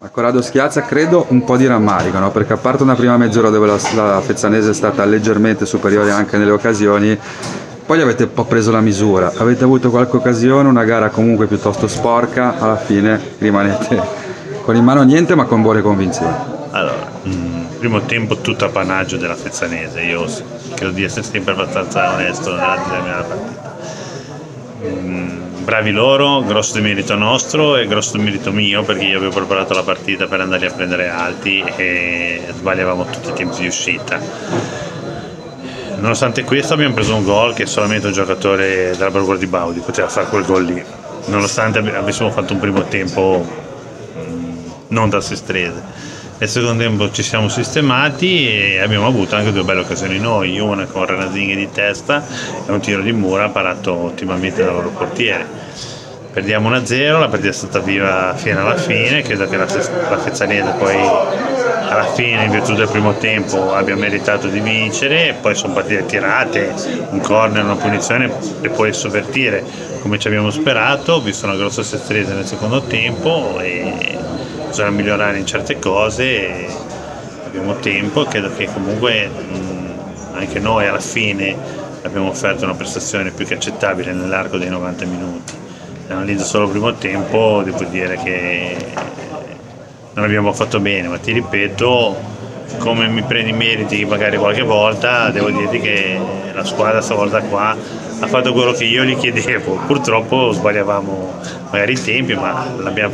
A Corrado Schiazza credo un po' di rammarico, no? Perché a parte una prima mezz'ora dove la Fezzanese è stata leggermente superiore anche nelle occasioni, poi avete un po' preso la misura, avete avuto qualche occasione, una gara comunque piuttosto sporca, alla fine rimanete con in mano niente ma con buone convinzioni. Allora, primo tempo tutto appannaggio della Fezzanese, io credo di essere sempre abbastanza onesto nella determinata partita. Bravi loro, grosso di merito nostro e grosso di merito mio, perché io avevo preparato la partita per andarli a prendere alti e sbagliavamo tutti i tempi di uscita. Nonostante questo abbiamo preso un gol che solamente un giocatore della Procura di Baudi poteva fare quel gol lì, nonostante avessimo fatto un primo tempo non da sestrese. Nel secondo tempo ci siamo sistemati e abbiamo avuto anche due belle occasioni noi, una con Renazinghe di testa e un tiro di Mura parato ottimamente dal loro portiere. Perdiamo 1-0, la partita è stata viva fino alla fine, credo che la Fezzanese poi alla fine, in virtù del primo tempo, abbia meritato di vincere, e poi sono partite tirate, un corner, una punizione le puoi sovvertire come ci abbiamo sperato, visto una grossa sestresa nel secondo tempo e bisogna migliorare in certe cose, abbiamo tempo, credo che comunque anche noi alla fine abbiamo offerto una prestazione più che accettabile nell'arco dei 90 minuti. Se analizzo solo il primo tempo devo dire che non abbiamo fatto bene, ma ti ripeto, come mi prendi i meriti magari qualche volta, devo dirti che la squadra stavolta qua ha fatto quello che io gli chiedevo, purtroppo sbagliavamo magari i tempi, ma l'abbiamo